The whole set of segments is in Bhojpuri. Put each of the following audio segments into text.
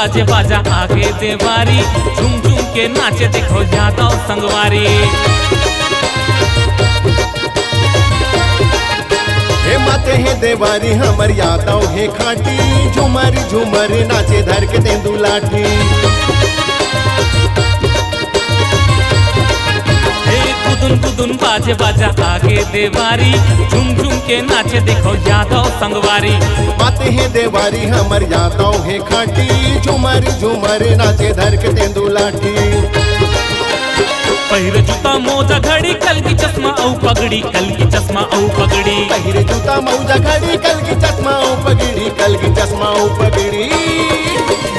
बाजे बाजा आगे देवारी, झूम झूम के नाचे देखो यादव संगवारी। हे माते हे देवारी हमर यादव हे खाटी, झूमर झूमर नाचे धर के तेंदू लाठी। कुदुन कुदुन बाजे बाजा आगे देवारी, झूम झूम के नाचे देखो यादव संगवारी। माते हे देवारी हमर यादव हे खाटी, झूमर झूमर नाचे धर के तेंदू लाठी। पहिरे जूता मोजा घड़ी कल की चश्मा औ पगड़ी, कल की चश्मा औ पगड़ी। पहिरे जूता मौजा घड़ी कल की चश्मा औ पगड़ी, कल की चश्मा औ पगड़ी।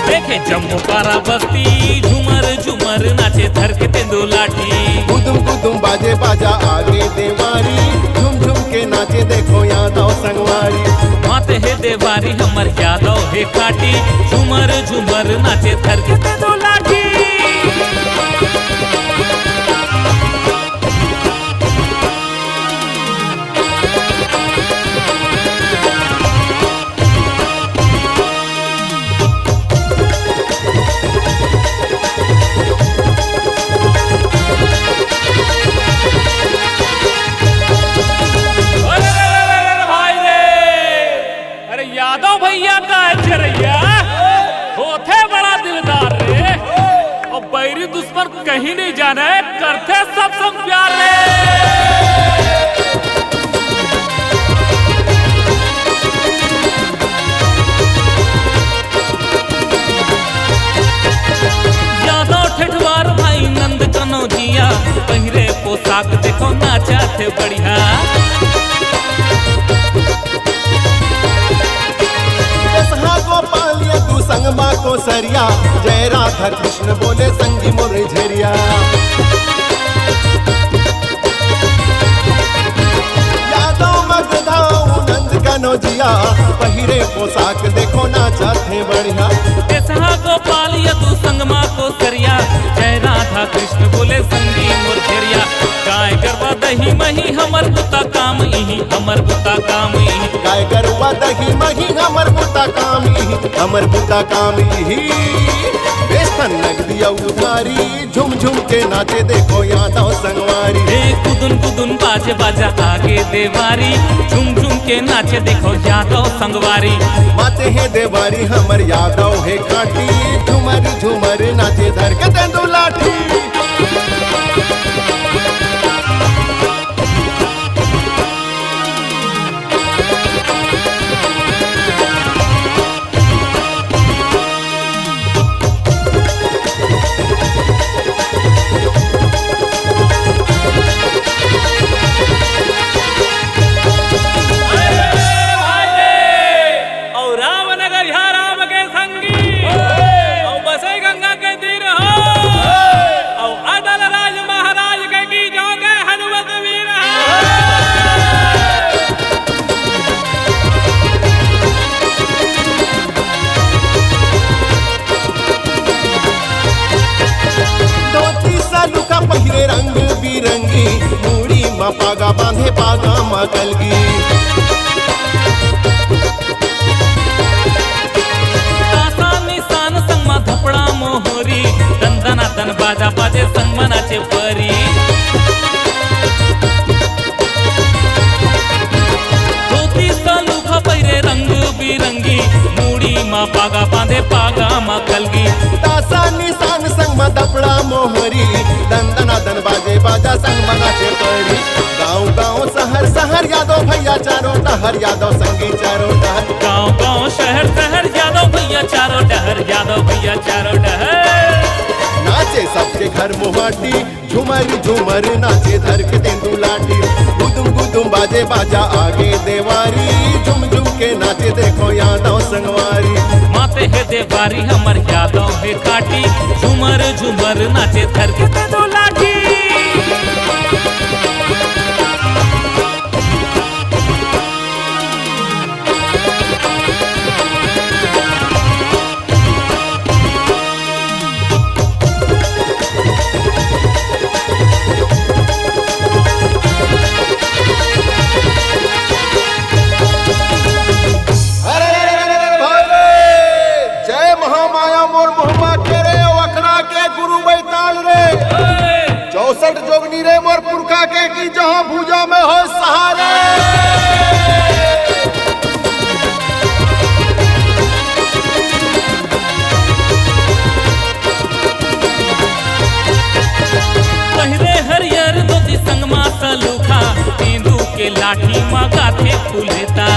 देखे जम्मू पारा बस्ती, झूमर झूमर नाचे धर के तेंदू लाठी। गुदुम गुदुम बाजे बाजा आगे देवारी, झूम झूम के नाचे देखो यादव संगवारी। माते हे देवारी हमर यादव हे खाटी, झूमर झूमर नाचे धर के तेंदू लाठी। यादव भैया का चरैया होते बड़ा दिलदार रे, और बैरी दुश्मन कहीं नहीं जाने, करते सब सब प्यार रे। यादव ठेठवार भाई नंद कनौजिया, पहिरे पोशाक देखो नाचा थे बढ़िया। गोपालिया तू संग माँ को सरिया, जय राधा कृष्ण बोले संगी मोर झरिया। यादव मगधाऊ नंद कनौजिया, पहिरे पोशाक देखो नाचा थे बढ़िया। गोपालिया तू संग माँ को सरिया, जय राधा कृष्ण बोले संगी मोर झरिया। गाय गरबा दही मही हमर बुता काम इही, हमर बुता काम इही। गाय गरबा दही मही हमर बुता काम इही, हमर बुता काम इही। बेसन नगदिया उधारी, झुम झुम के नाचे देखो यादव संगवारी। हे कुदुन कुदुन बाजे बाजा आगे देवारी, झूम झूम के नाचे देखो यादव संगवारी। माते हे देवारी हमर यादव हे खाटी, झूमर झूमर नाचे धर के तेंदू लाठी। पहिरे रंग बिरंगी, मूड़ी माँ पागा बांधे पागा माँ कलगी। निशान संग माँ धपड़ा मोहरी, दंदना दन बाजा बाजे संग मनाचे परी। धोती सालूखा पहिरे रंग बिरंगी, मूड़ी माँ पागा बांधे पागा माँ कलगी। तासा निशान संग माँ धपड़ा मोहरी, दंदना दन बाजे बाजा संग मनाचे परी। गाँव गाँव शहर शहर यादव भैया चारों डहर, यादव संगी चारों डहर। गाँव गाँव शहर शहर यादव भैया चारों डहर, यादव भैया चारों डहर। नाचे सबके घर मुहाटी, झूमर झूमर नाचे धर के तेंदू लाठी। गुदुम गुदुम बाजे बाजा आगे देवारी, झुम झुम के नाचे देखो यादव संगवारी। माते हे देवारी हमर यादव हे काटी, झूमर झूमर नाचे धर के तेंदू लाठी। जय महामाया। दुनिया में हो सहारे। पहिरे हरियर धोती संगमा सलूखा, तेंदू के लाठी माँ गाथे फूलेता।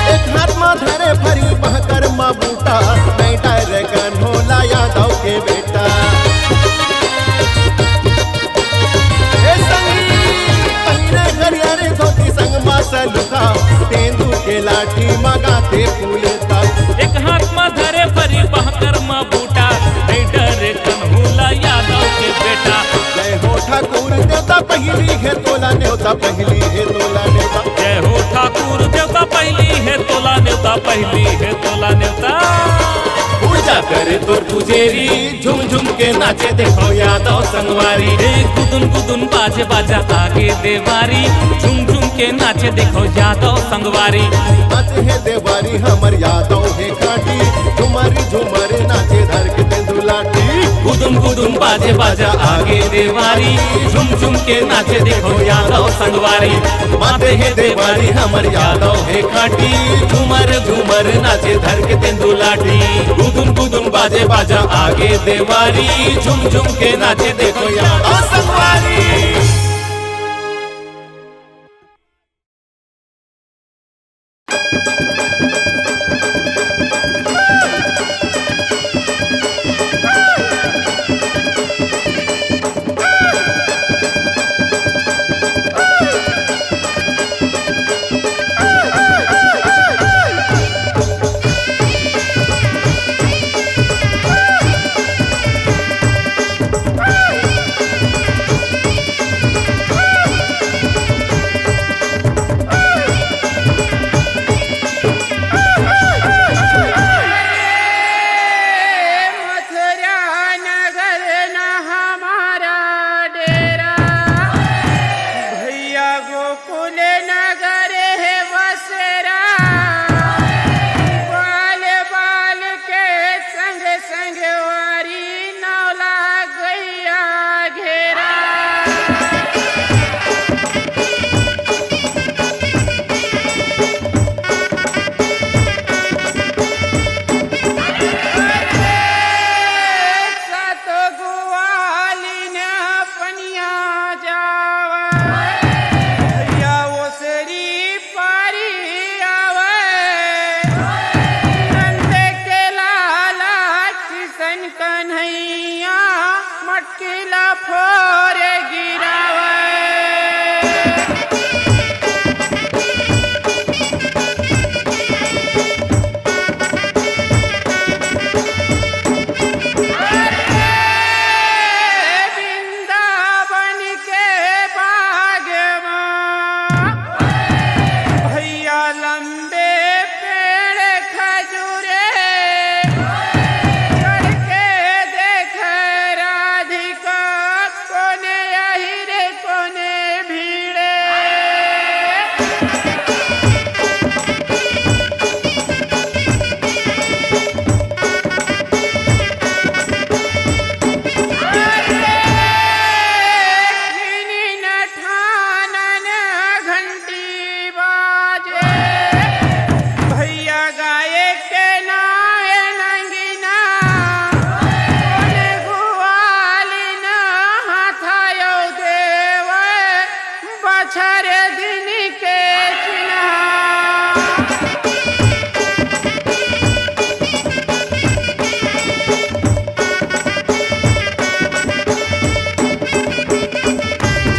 एक हाथ में धरे फरी बहकर माँ बूटा, नहीं डरे कन्होला यादव के बेटा। ए संगी पहिरे हरियर धोती संगमा सलूखा, तेंदू के लाठी माँ गाथे फूलेता। एक हाथ में धरे फरी बहकर माँ बूटा, नहीं डरे कन्हूला यादव के बेटा। जय हो ठाकुर देवता पहली है तोला न्योता, पहली है तोला न्योता। जय हो ठाकुर देवता पहली है तोला न्योता, पहली है तोला न्योता। पूजा करे तोर पुजेरी, झुम झुम के नाचे देखो यादव संगवारी। हे गुदुन गुदुन बाजे बाजा आगे देवारी, झुम झुम के नाचे देखो यादव संगवारी। नाचे है देवारी हमर यादव है काटी, झुमरी झुमर नाचे धर के तेंदू लाठी। गुदुम गुदुम बाजे बाजा आगे देवारी, झुम झुम के नाचे देखो यादव संगवारी। माते है देवारी हमर यादव है काटी, झूमर झूमर नाचे धर के तेंदू लाठी। गुदुन गुदुन बाजे बाजा आगे देवारी, झुम झुम के नाचे देखो यादव संगवारी।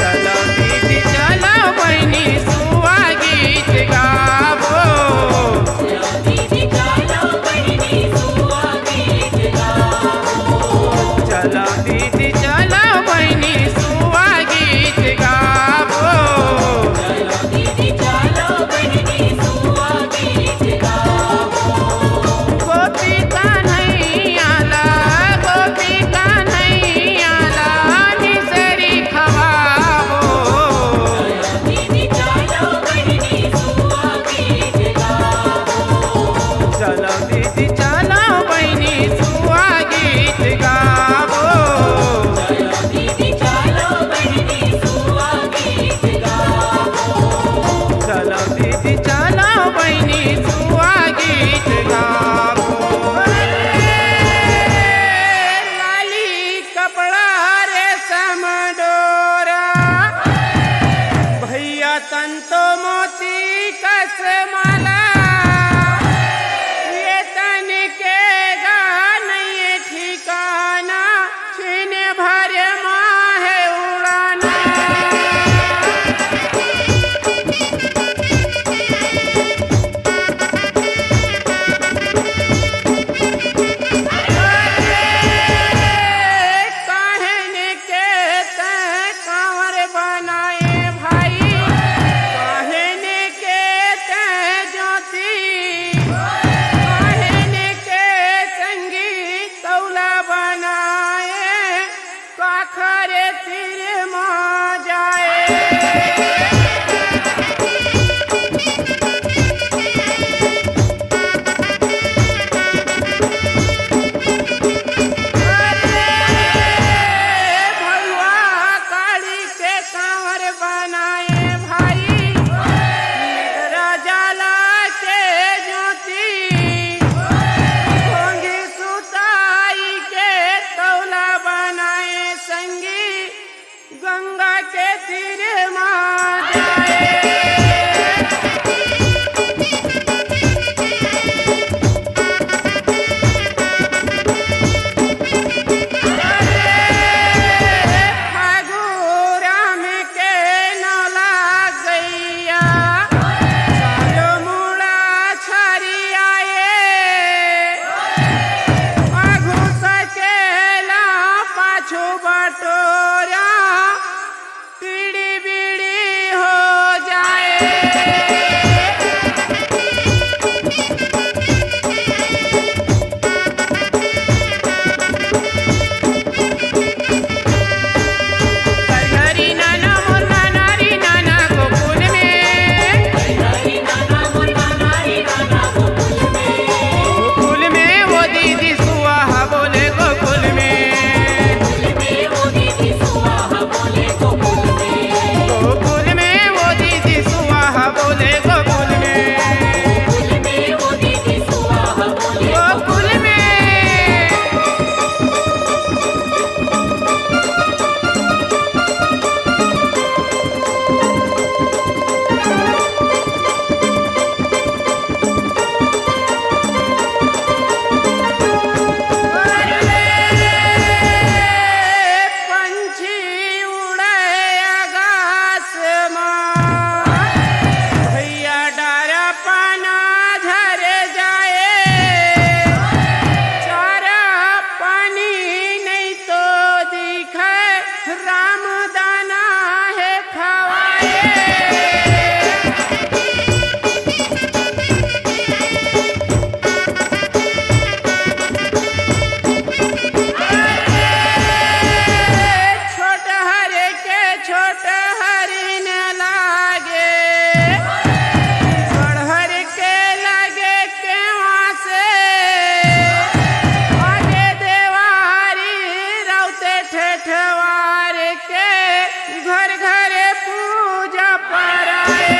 चलो दीदी चलो बहनी सुआ गीत गावो। भरे माहे उड़ाना कहने के तय कांवर बनाए भाई कहने के तय ज्योति कहने के संगी तौला बनाए काखरे तीर माँ जाए भगवा काली के कांवर बनाए भाई राजाला के ज्योति ढोंगी सुताई के तौला बनाए संगी गंगा के तीर माँ जाए फागुराम के नौला गैया सालो मुड़ा छरियाए फागु सकेला पाछू बटोरा पीड़ी बीड़ी हो जाए हरी नाना मुन्ना नारी नाना गोकुल में गोकुल में वो दीदी सुहा बोले गोकुल में गोकुल में वो दीदी सुहा बोले गोकुल में गोकुल में पंछी उड़े आकाश माँ भैया डारा पाना झरे जाए चारा पानी नहीं तो दिखे राम दाना है खवाए छोट हरे के छोट हरी न लागे गढ़हर के लागे केवा से आगे देवारी रौते ठेठवार के घर घरे पूजा पराए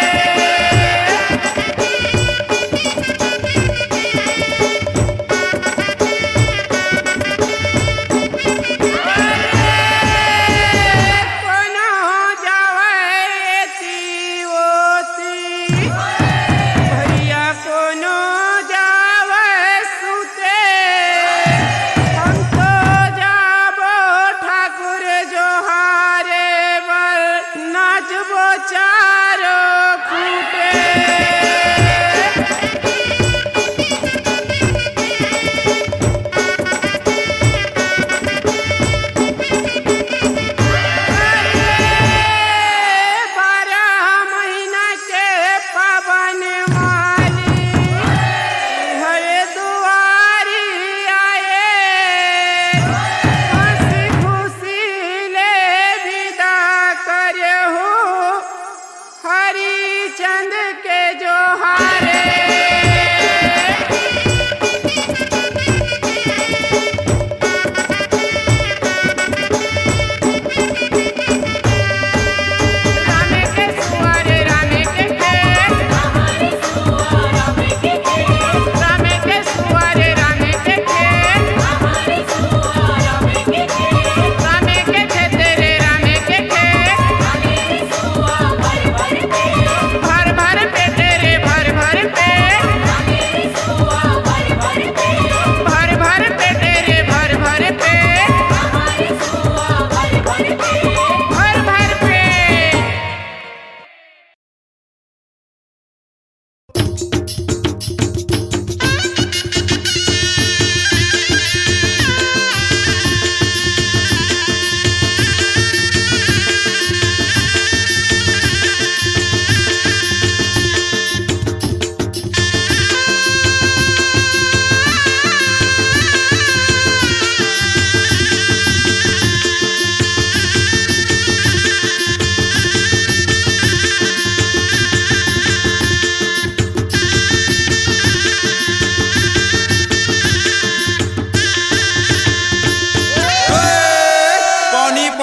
कोनो जावे ती ओती भैया कोनो जावे सुते हम तो जाबो ठाकुर जोहारे बर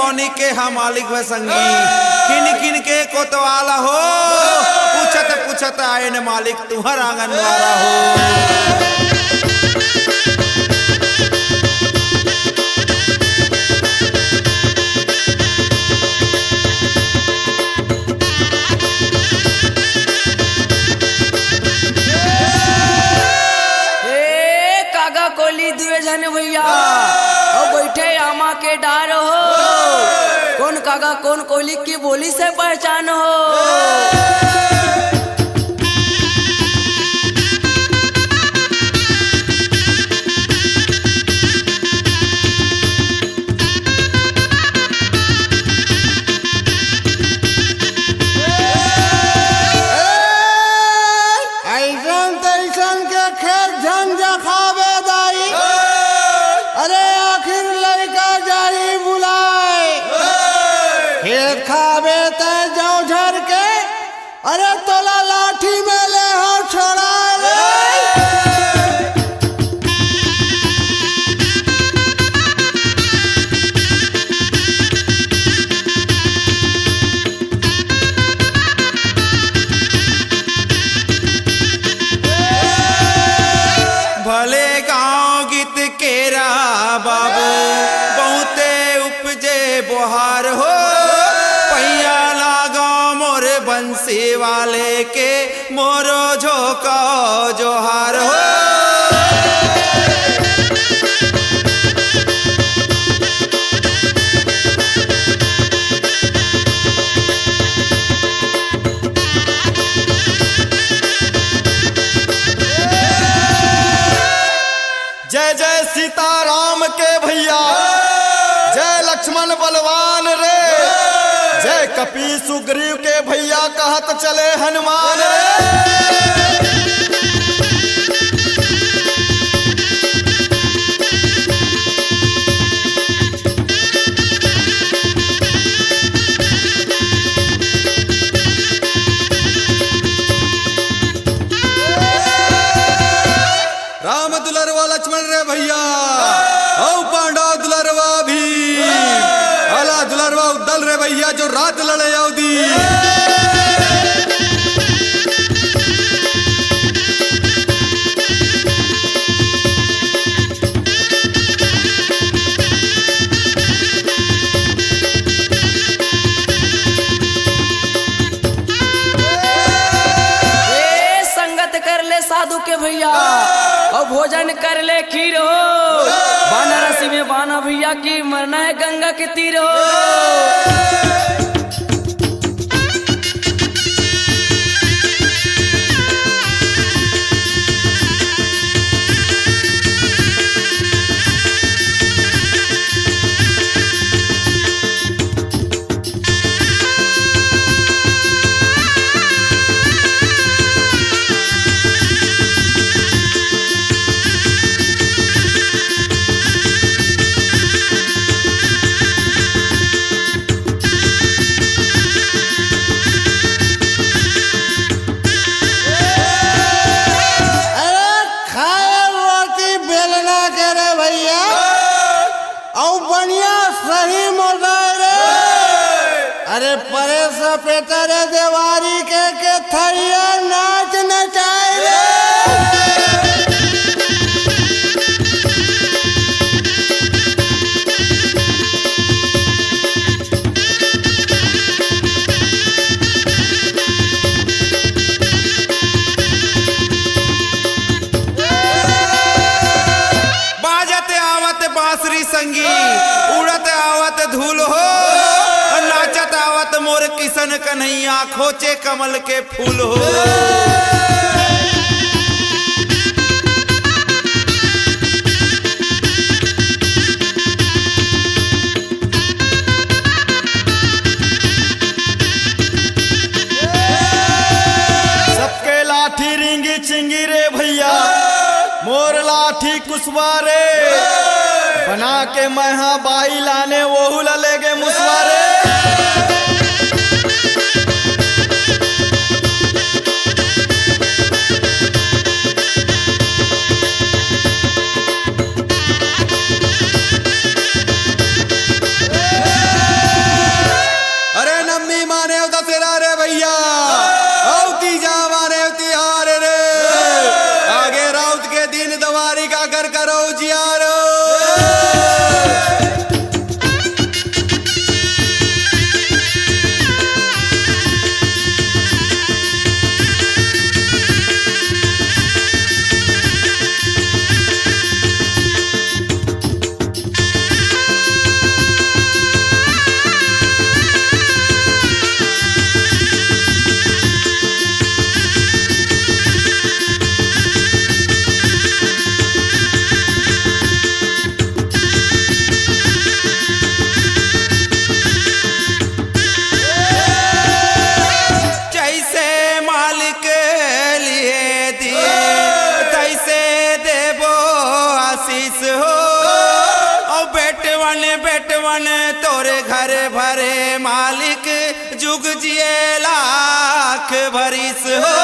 कौनी के हम मालिक व संगी किन किन के कोतवाला हो पूछत पूछत आए न मालिक तुहर आंगन वाला हो। भैया और बैठे आमा के डार हो कौन कागा कौन कोली की बोली से पहचान हो। खावे ते जाओ झर के अरे तोला लाठी में ले हो छोड़ा भले गाँव गीत केरा बाबू बहुते उपजे बोहार हो बंसी वाले के मोरो झोंका जोहार हो। जय जय सीताराम के भैया, जय लक्ष्मण बलवान रे, जय कपी सुग्रीव के भैया कहत चले हनुमान रे। राम दुलरवा लक्ष्मण रे भैया औ पांडव दुलरवा भी अला दुलरवा उद्दल रे भैया जो रात लड़े अवधी। संगत कर ले साधु के भैया और भोजन कर ले खीर हो बनारसी में बाना भैया की मरना है गंगा के तीर हो। अरे परे सपेटर देवारी के थैया नाच नचाए रे। बाजते आवत बांसुरी संगी उड़ते आवत धूल हो नाचत आवत मोर किशन कन्हैया खोचे कमल के फूल हो। सबके लाठी रिंगी चिंगी रे भैया, मोर लाठी कुशवारे बना के मैं बाई लाने वो ललेगे मुसवारे। बेटवन तोरे घर भरे मालिक जुग जिए लाख भरिस हो।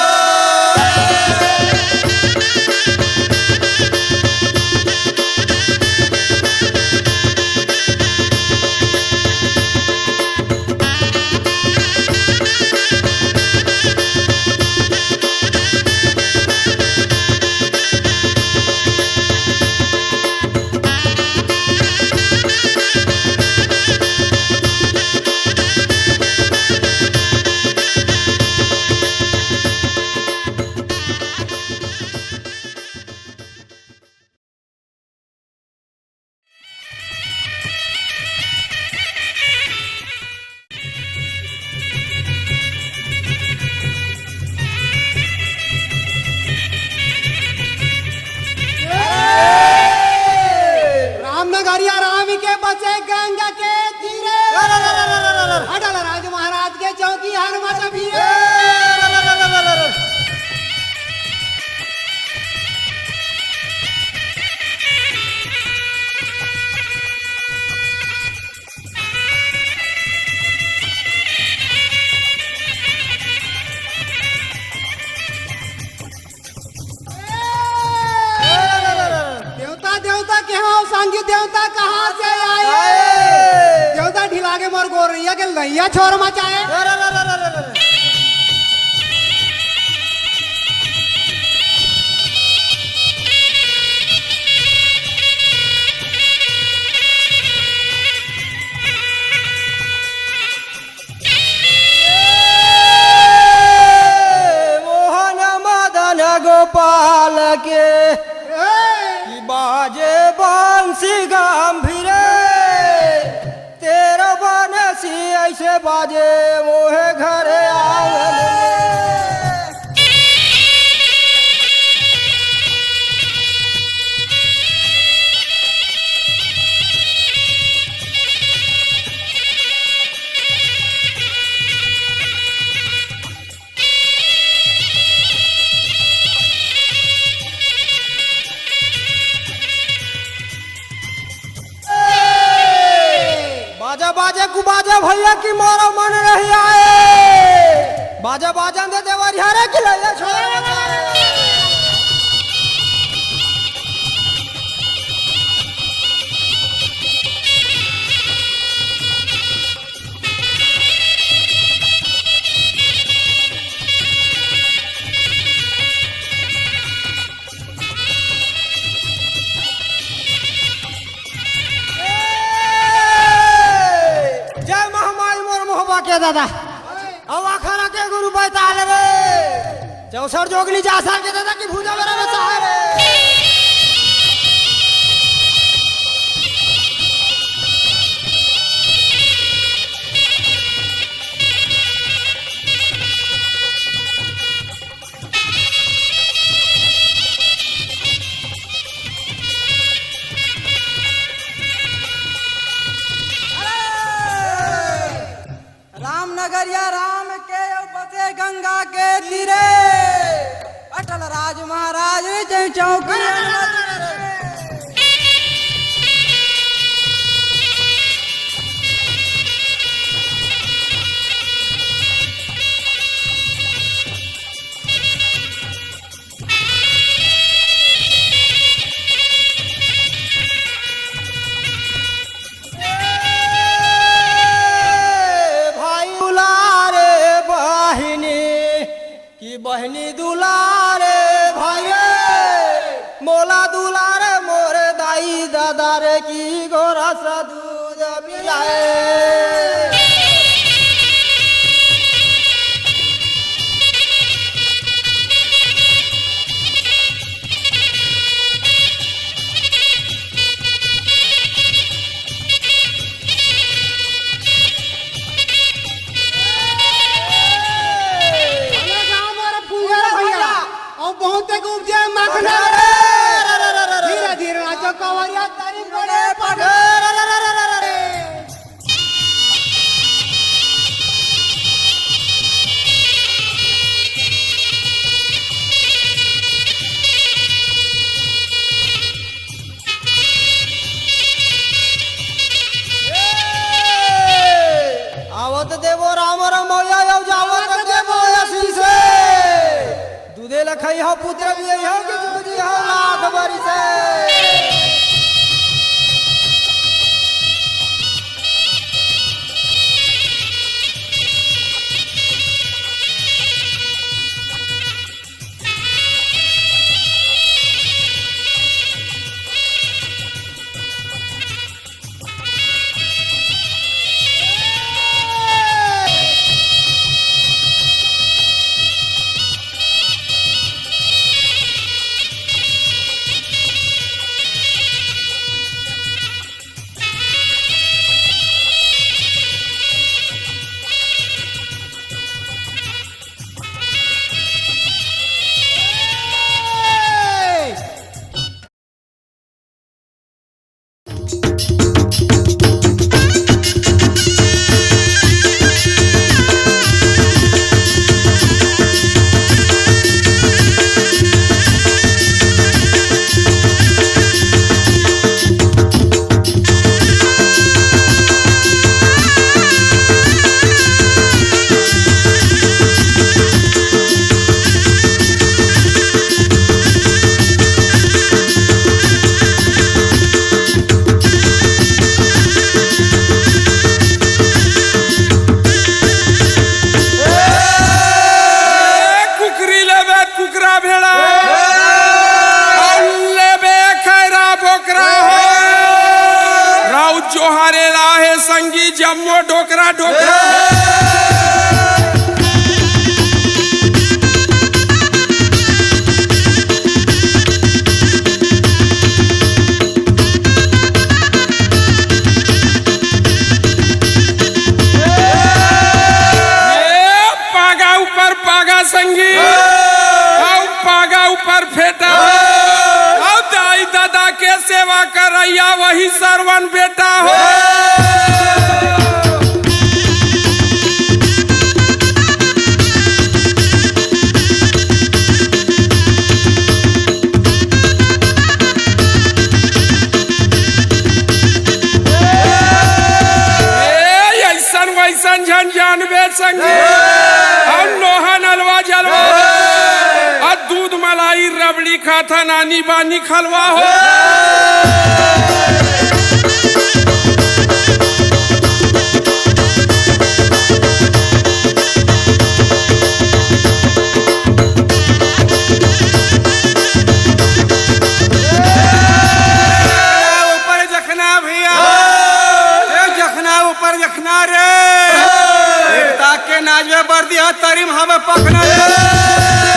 रामनगरिया रामी के बचे गंगा के तीरे, अटल राज महाराज के चौकी हनुमत वीरे। देवता देवता के हो संगी देवता कहाँ से आए? देवता ढिला के मोर गोरैया के लैया छोर मचाए। मोहन मदन गोपाल के बाजे बंसी गंभीरे, तेरा बनसी ऐसे बाजे मोहे घरे आंगन में। बाजा बाजा कु बाजा भैया की मोरो मन रही आए, बाजा बाजा दे देवर हरे की लैया छोड़। जय महामाई मोर मोहबा के दादा अब आखरा के गुरु बैताल रे, चौसर जोगली जासा के दादा की भूजा मेरा बचा रे। रामनगरिया राम के बसे गंगा के तीरे, अटल राज महाराज चौकी। बहनी दुलारे भाई मोला दुलारे बोले खई हो पुत्र भी हो कि जी हो लाख बारी से जोहारे राहे संगी जम्मो ढोकरा ढोकरा पागा ऊपर पागा संगी पागा ऊपर फेटा दाई दादा के सेवा करैया वही सरवन बेटा हो ऐसन वैसन झन जानबे संगी हम लोहा नलवा जलवा और दूध मलाई रबड़ी खाता नानी बानी खलवा हो ऊपर जखना भैया जखना ऊपर जखना रे ताके नाजवे बर्दी हा तरीम हमें पखना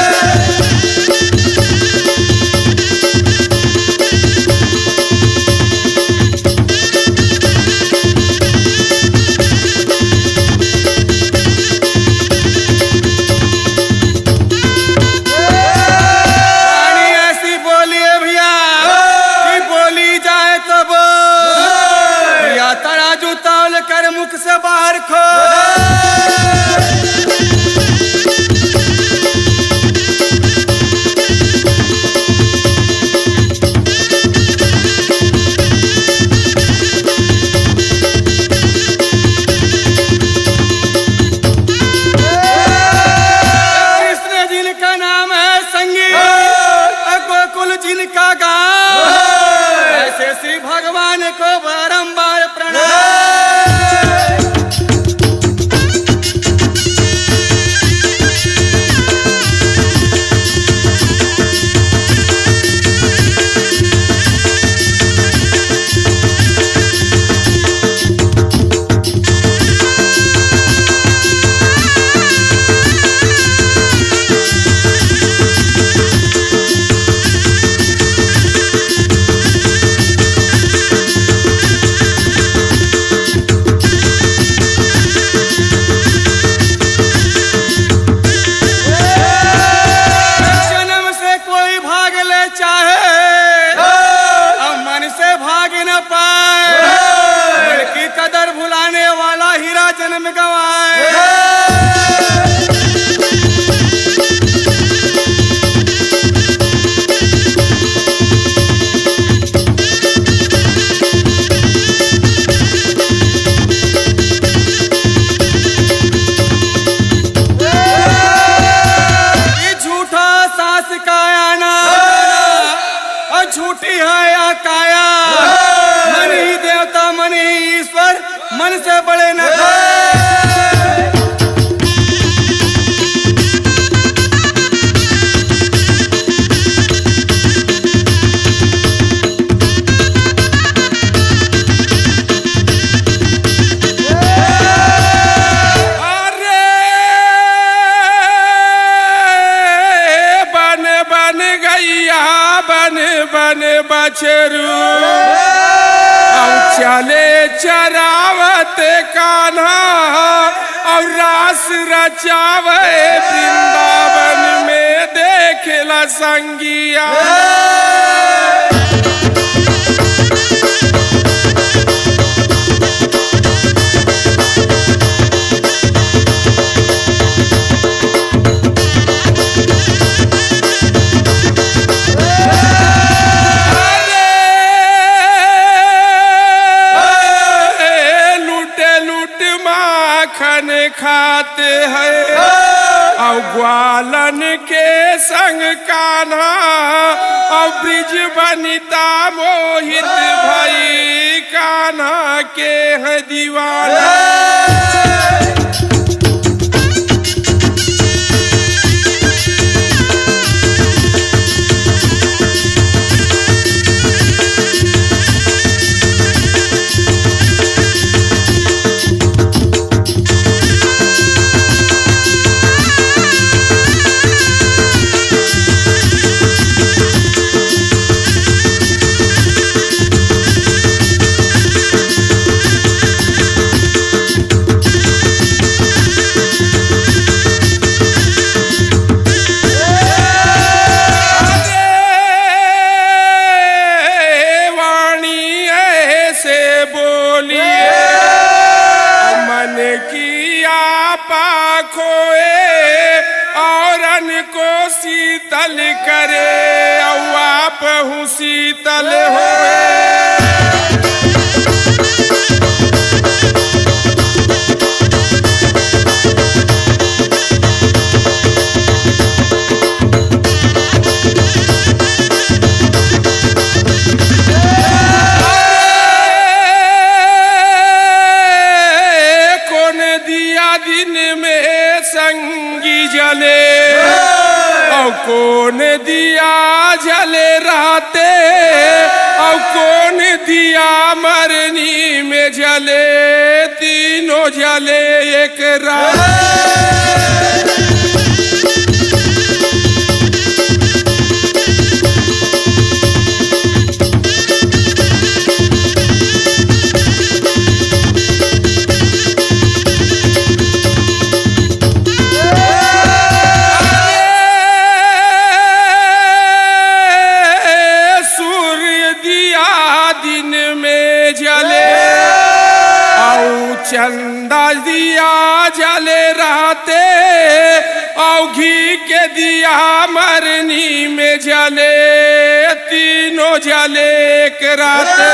कर मुख से बाहर खो कृष्ण जिनका नाम है संगी गोकुल जिनका गाँव ऐसे श्री भगवान को बारंबार प्रणाम से बड़े न बछरू चले चरावत कान्हा और रास रचावे वृंदावन में देखला संगिया खाते हैं और ग्वालन के संग कान्हा और ब्रिज बनिता मोहित भाई कान्हा के हैं दीवाना शीतल करे और आप हूँ शीतल होए कौन दिया दिन में संगी जले कौन दिया जले राते और कौन दिया मरनी में जले तीनों जले एक रात चंदा दिया जले रहते और घी के दिया मरनी में जले तीनों जले एक राते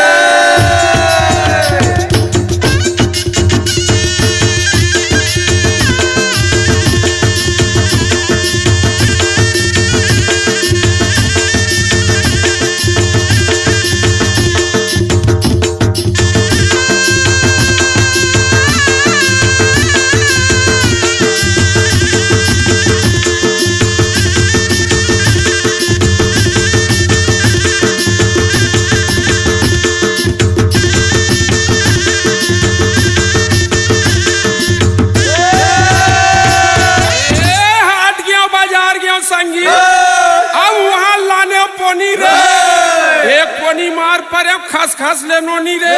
एक पोनी मार पर खस खस ले नोनी रे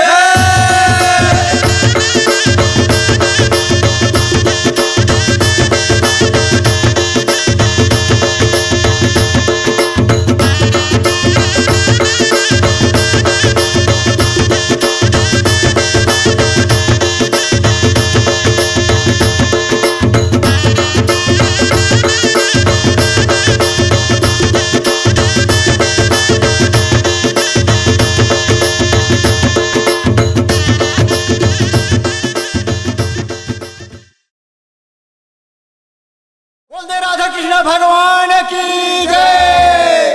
भगवान की जय।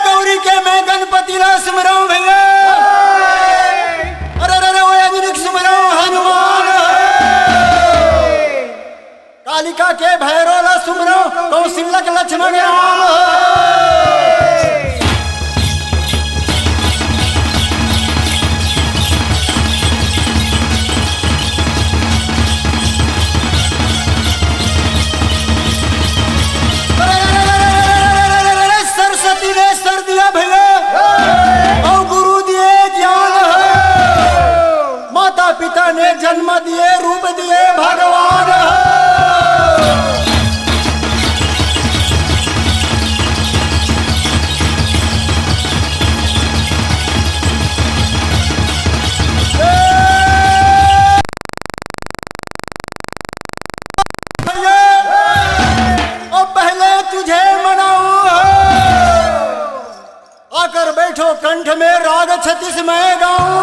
गौरी के मैं गणपति ला सिमरऊं भैया। अरे अरे वो अंजनी लक्ष्मण राम सरस्वती ने सर दिया भैया और गुरु दिए ज्ञान माता पिता ने जन्म दिए रूप दिए भगवान और पहले तुझे मनाऊं आकर बैठो कंठ में राग 36 मैं गाऊं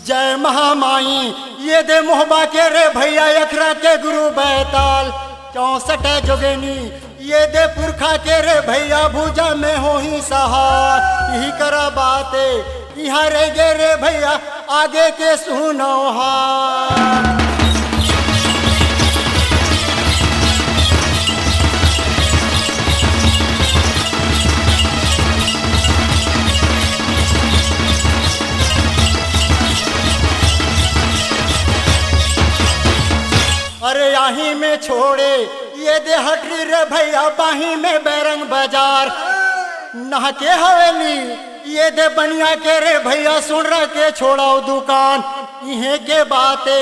जय महामाई ये दे मोहबा के रे भैया अखरा के गुरु बैताल 64 जोगेनी ये दे पुरखा के रे भैया भूजा में हो ही सहार यही करा बाते यहाँ रे गे रे भैया आगे के सुनो हार अरे यहीं में छोड़े ये दे हटरी रे भैया बाही में बैरंग बाजार नहा के हवेली ये दे बनिया के रे भैया सुन रहा के छोड़ाओ दुकान इहे के बाते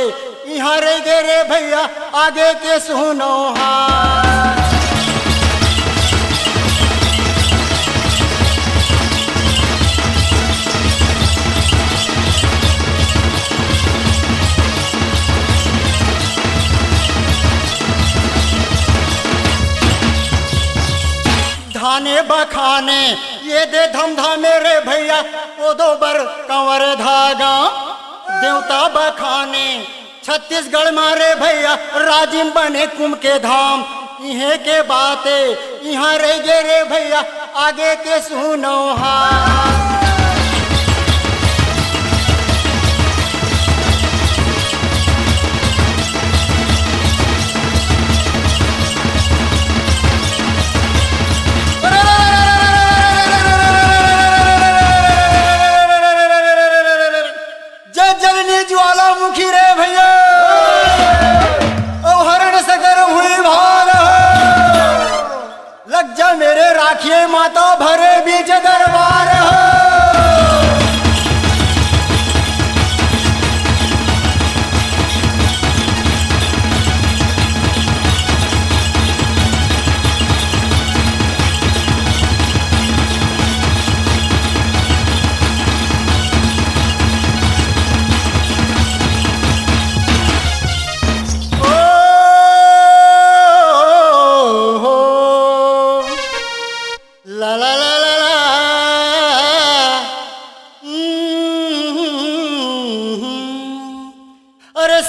यहाँ रे गे रे भैया आगे के सुनो हार धाने बखाने ये दे धमधामे रे भैया ओ दो बर कंवर धागा देवता बखाने छत्तीसगढ़ मारे भैया राजिम बने कुम के धाम इहे के बाते यहाँ रे गे रे भैया आगे के सुनो हार ज्वालामुखी रे भैया ओ हरण सगर हुई भार लग जा मेरे राखिए माता भरे बीच दरबार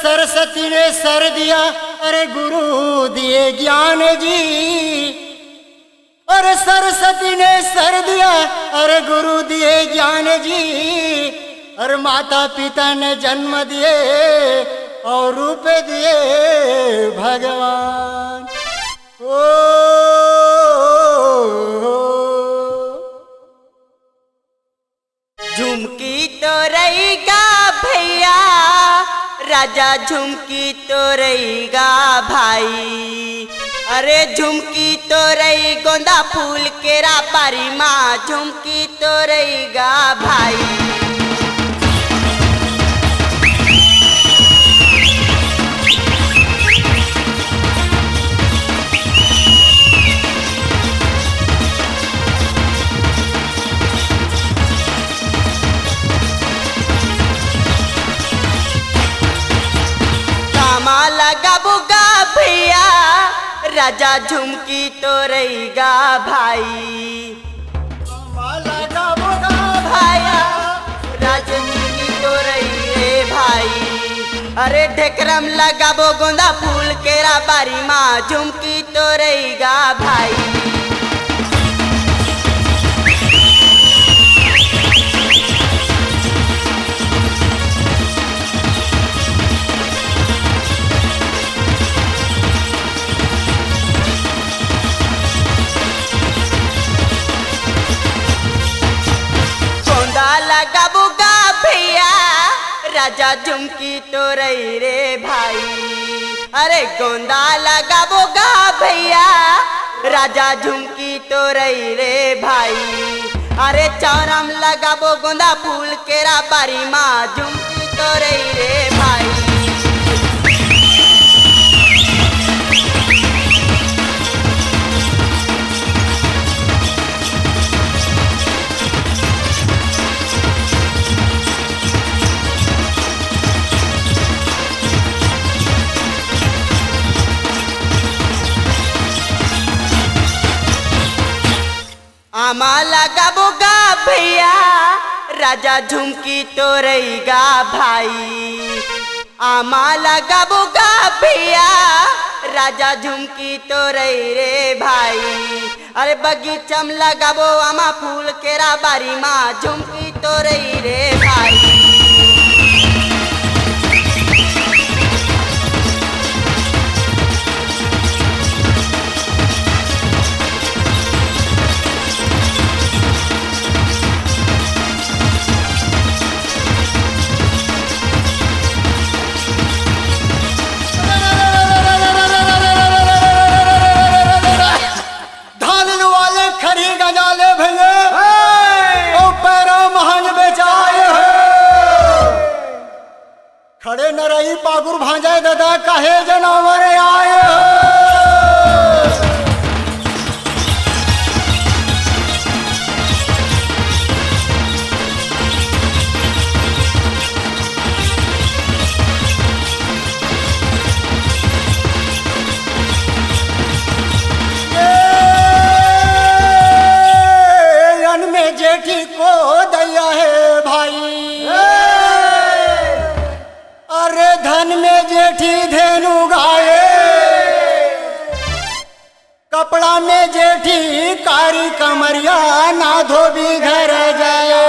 सरस्वती ने सर दिया अरे गुरु दिए ज्ञान जी अरे सरस्वती ने सर दिया अरे गुरु दिए ज्ञान जी अरे माता पिता ने जन्म दिए और रूप दिए भगवान झुमकी तो रहेगा भैया राजा झुमकी तो रहेगा भाई अरे झुमकी तो रही गोंदा फूल केरा बारी माँ झुमकी तो रहेगा भाई लगाबोगा भैया राजा झुमकी तो रहेगा भाई लगाबोगा भैया राजा झुमकी तो रही भाई अरे ढेकरम लगाबो गोंदा फूल केरा बारी माँ झुमकी तो रहेगा भाई राजा झुमकी तो रही रे भाई अरे गोंदा लगाबो गा भैया राजा झुमकी तो रही रे भाई अरे चौरम लगाबो गोंदा फूल केरा बारी माँ झुमकी तो रही रे भाई आमा लगाबो गा भैया राजा झुमकी तो रहेगा भाई आमा लगाबो गा भैया राजा झुमकी तो रही रे भाई अरे बगीचम लगाबो आमा फूल केरा बारी माँ झुमकी तो रही रे भाई खड़े न रही पागुर भांजाए दादा काहे जनावर आए रन में जेठी को दैया है भाई अरे धन में जेठी धेनु गाए कपड़ा में जेठी कारी कमरिया ना धोबी घर जाए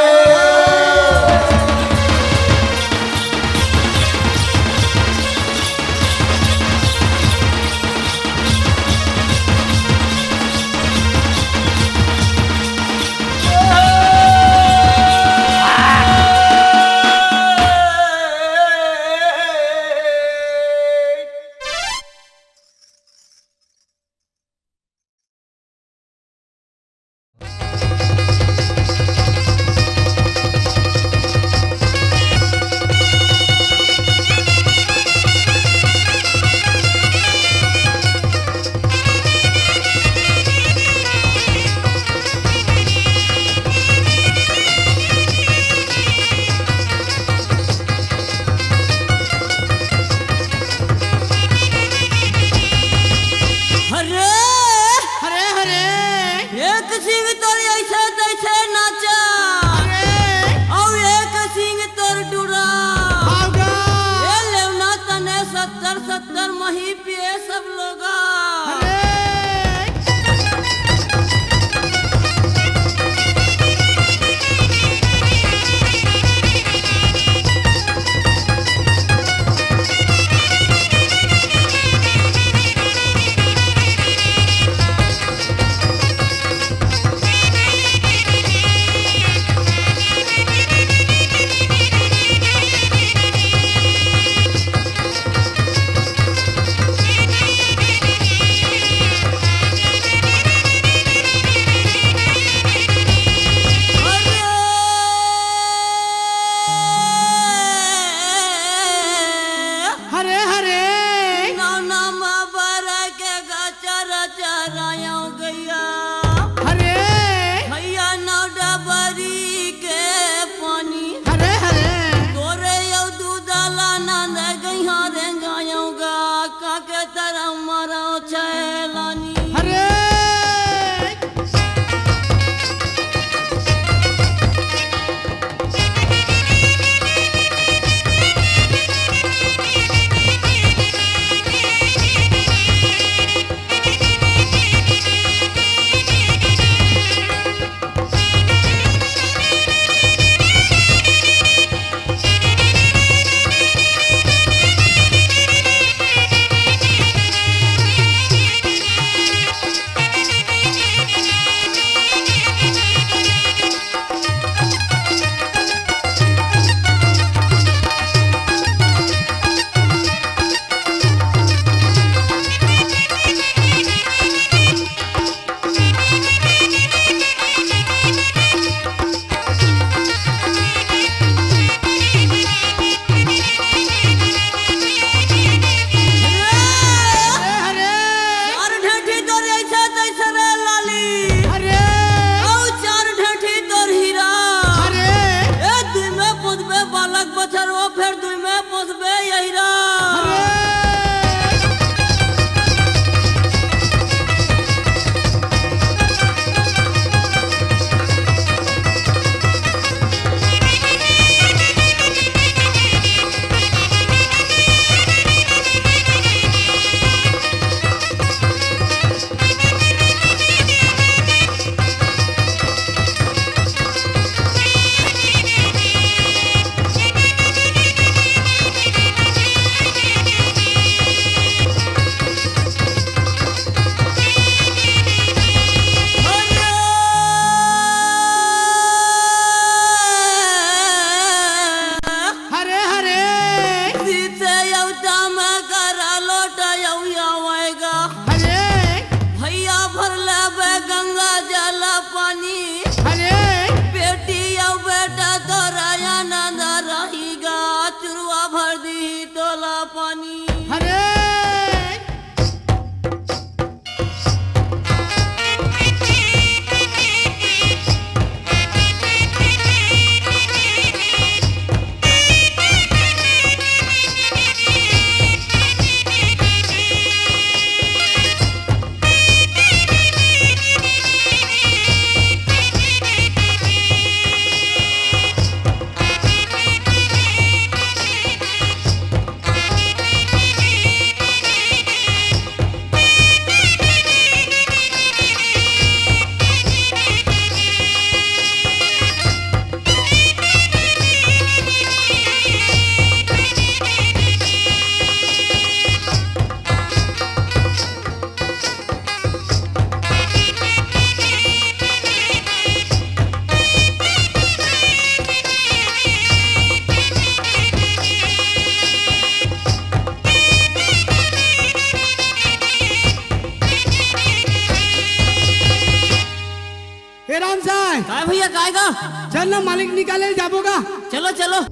भैया गाएगा। चल ना मालिक निकाले जाबोगा। चलो चलो।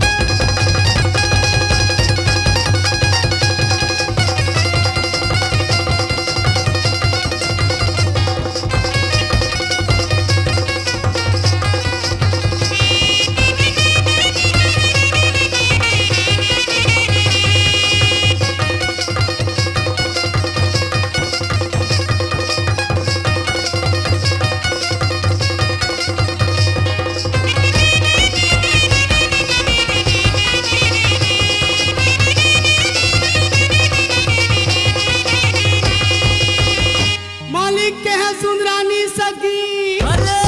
मालिक के है सुंदरानी सगी। अरे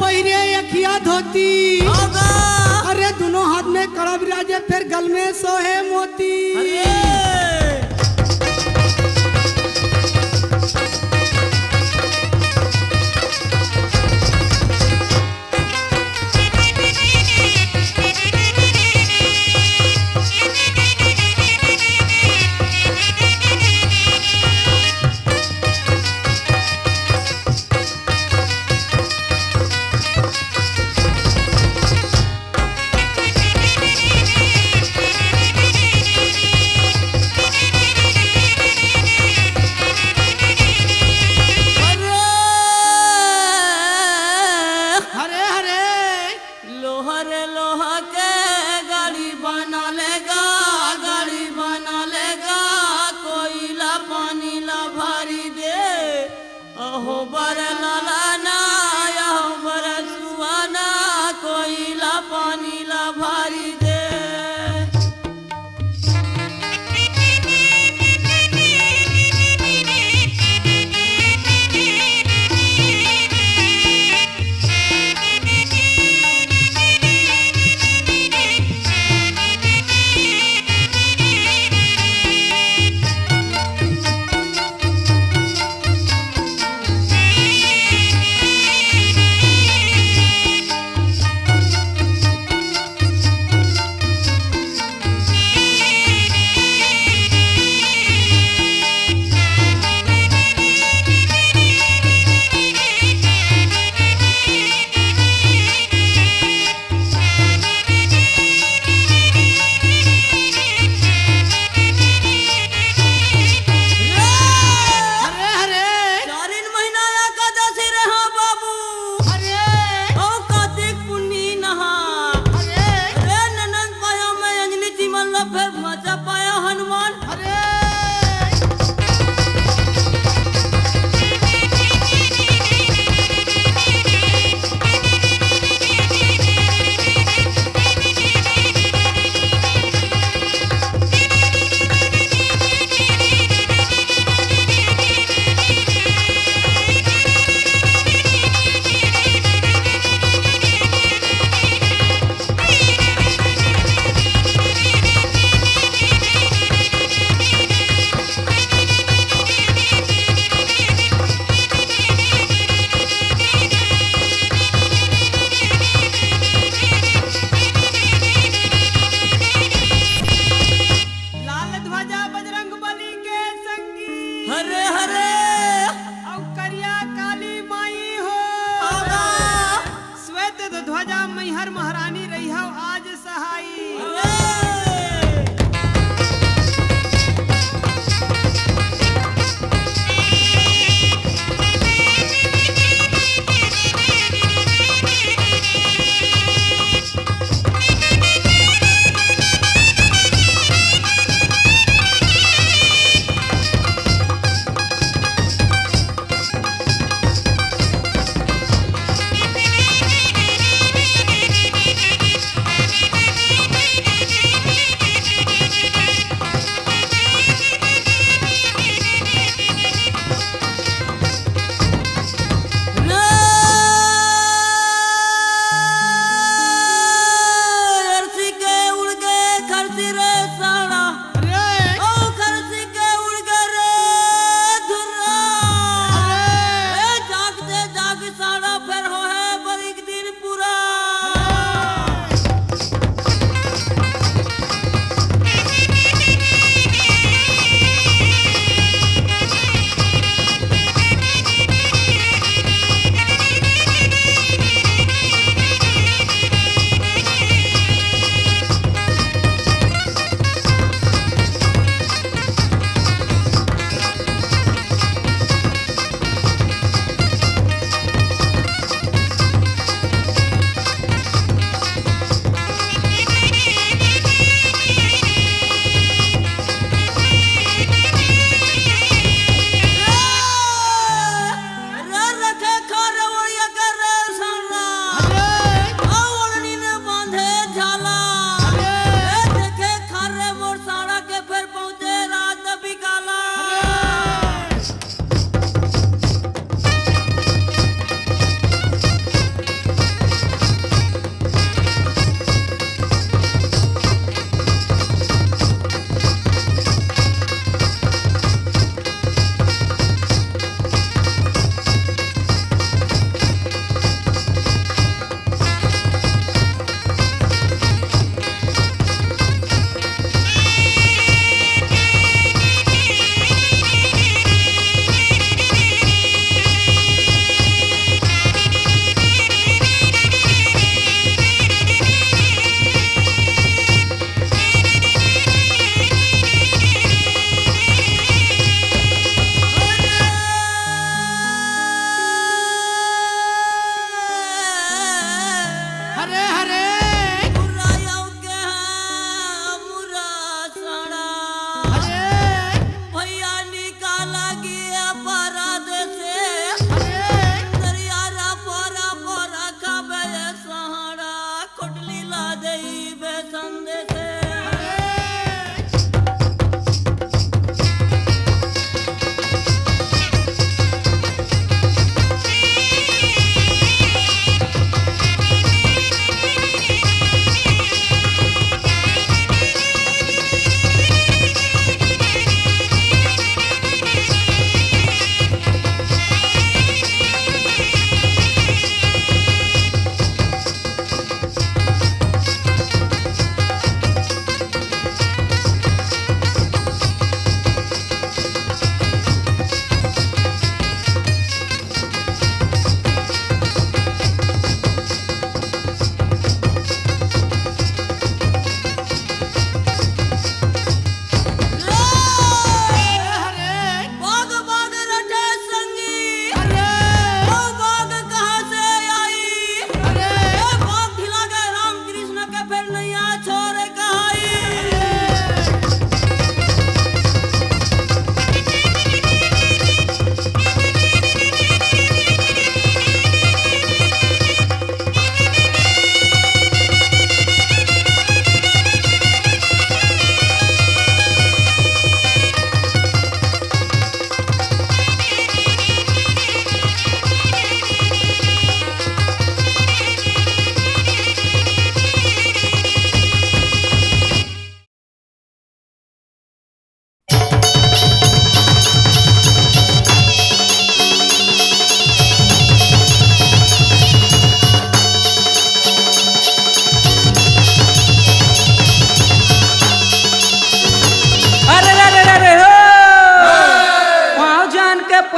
पहिरे अखिया धोती। होगा। अरे दोनों हाथ में कड़ा विराजे फिर गल में सोहे मोती।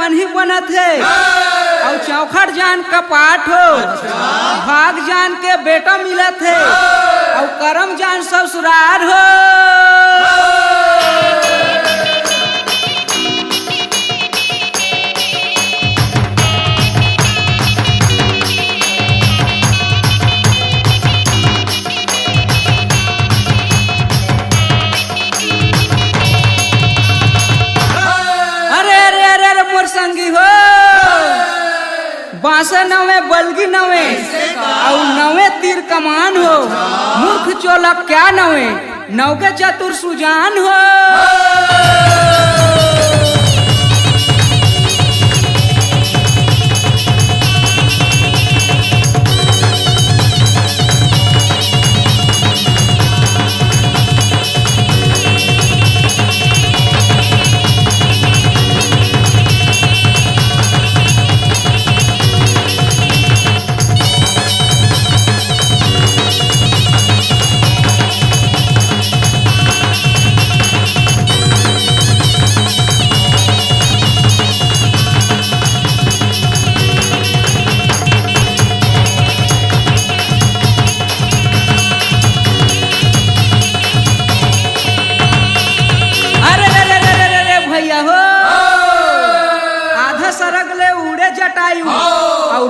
पन्ही बनत है और चौखट जान का पाठ हो भाग जान के बेटा मिलत है और करम जान ससुरार हो। संगी हो बांसा नवे बलगी नवे और नवे तीर कमान हो मूर्ख चोलक क्या नवे नौके चतुर सुजान हो।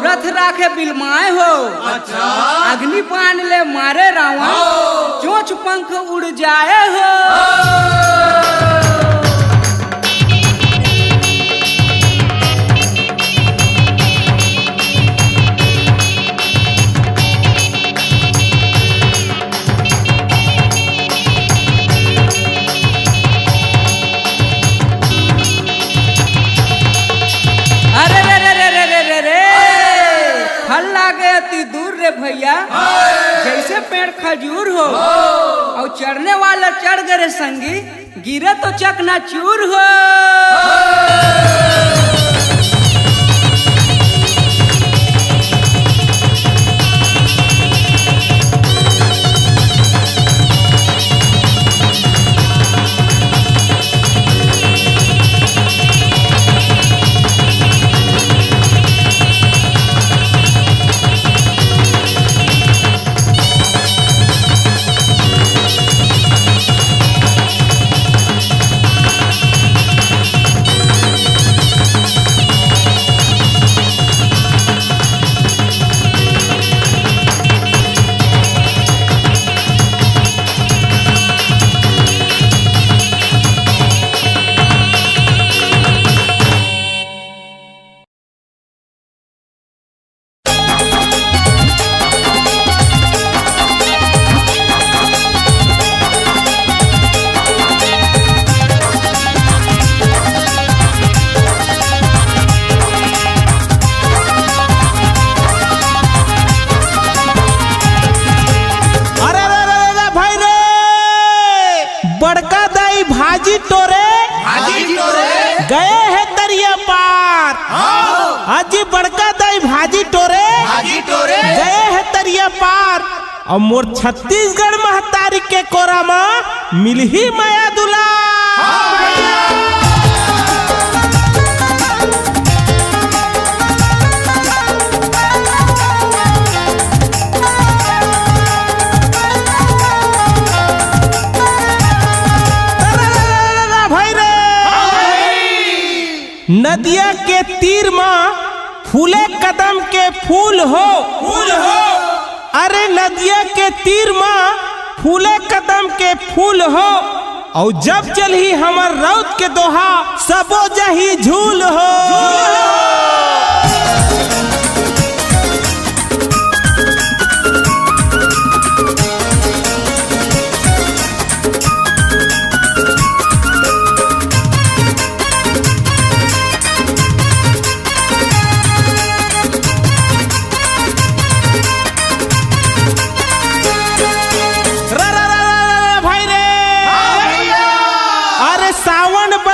रथ राखे बिलमाए हो अग्नि पान ले मारे रावण चोंच पंख उड़ जाए हो। दूर रे भैया जैसे पेड़ खजूर हो और चढ़ने वाला चढ़ गए संगी गिरे तो चकनाचूर हो। भाजी टोरे गए है दरिया पार। हाजी बड़का दाई भाजी टोरे गए है दरिया पार। और मोर छत्तीसगढ़ महतारी के कोरा में मिल ही माया दुला। नदिया के तीर में फूले कदम के फूल हो अरे नदिया के तीर में फूले कदम के फूल हो। और जब चलही हमर रौत के दोहा सबो जही झूल हो।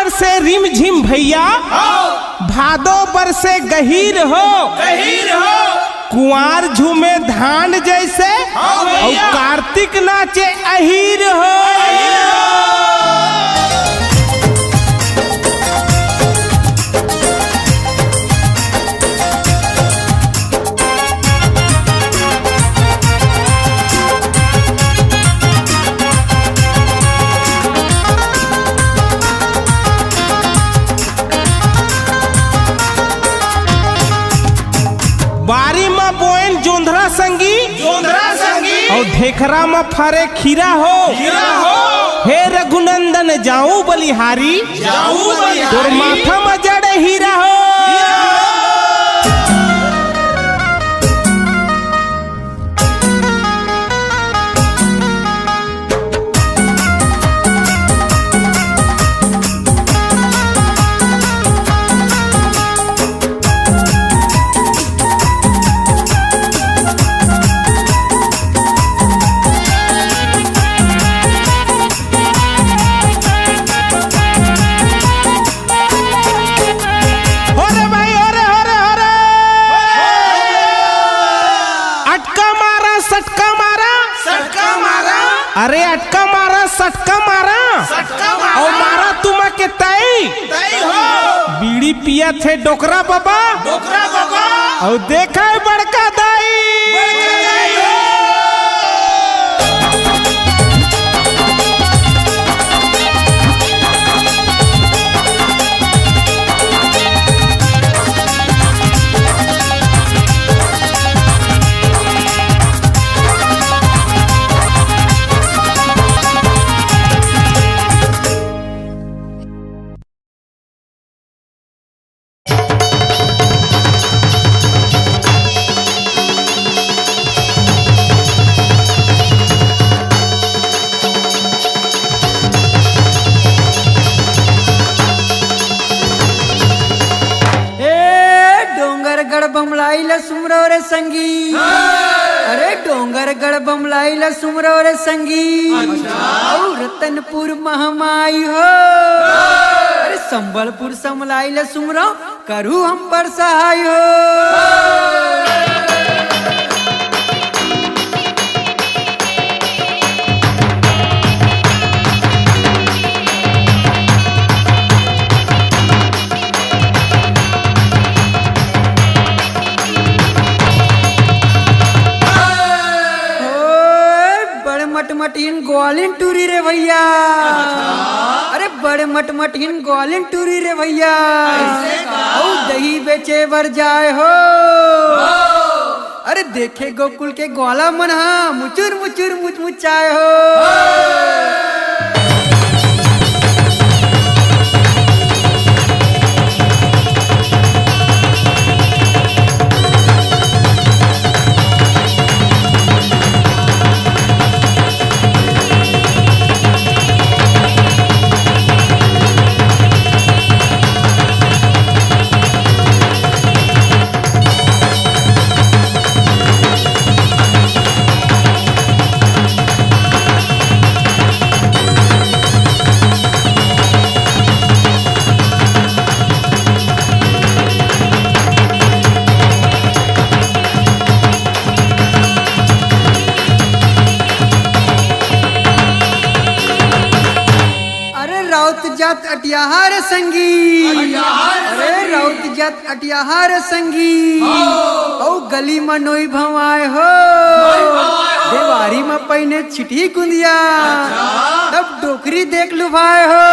से रिम झिम भैया भादो बरसे गहीर हो कुंवार झूमे धान जैसे और कार्तिक नाचे अहीर हो। ढेखरा में फरे खीरा हो हे रघुनंदन जाऊं बलिहारी तोर माथा में जड़े हीरा हो। अरे अटका मारा सटका मारा और मारा तुम के तई बीड़ी पिया थे डोकरा बाबा और देखा है बड़का दाई। बमलाई ल सुमरो रे संगी अरे डोंगर गढ़ बमलाई ल सुमरो रे संगी और रतनपुर महमाई हो अरे संबलपुर समलाई ल सुमरो करू हम पर सहाय हो। मटमटीन ग्वालिन टूरी रे भैया अरे बड़े मटमटीन ग्वालिन टूरी रे भैया और दही बेचे बर जाए हो अरे देखे गोकुल के ग्वाला मन हा मुचुर मुचुर मुचमुचाए हो। जात अटियाहार संगी अरे राउत जात अटियाहार संगी औ गली में नोई भवाए हो देवारी में पहने छिटी कुंदिया तब डोकरी देख लुभाए हो।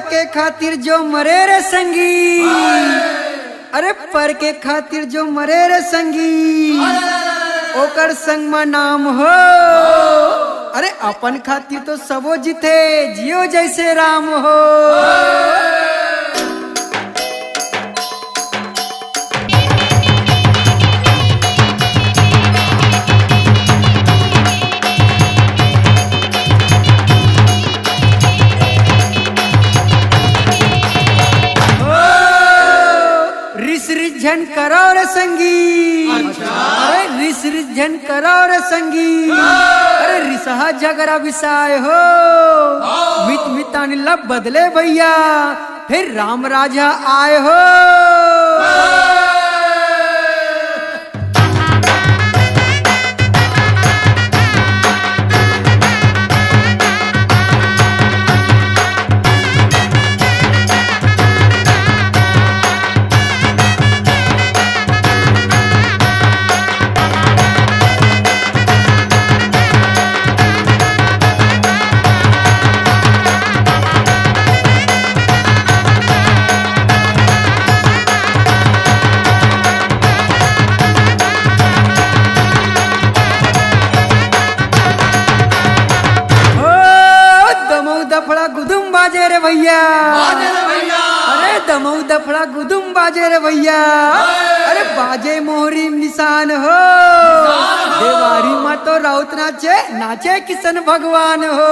के खातिर जो मरे रे संगी अरे पर के खातिर जो मरे रे संगी ओकर संग में नाम हो अरे अपन खातिर तो सबो जीते जियो जैसे राम हो। झन करो रे संगी अरे रिस रिस झन करो रे संगी अरे रिसहा जगरा विसाय हो मित मितानी लब बदले भैया फिर राम राजा आए हो। भैया अरे दमऊ दफड़ा गुदुम बाजे रे भैया अरे बाजे मोहरी निशान हो देवारी माँ तो राउत नाचे नाचे किशन भगवान हो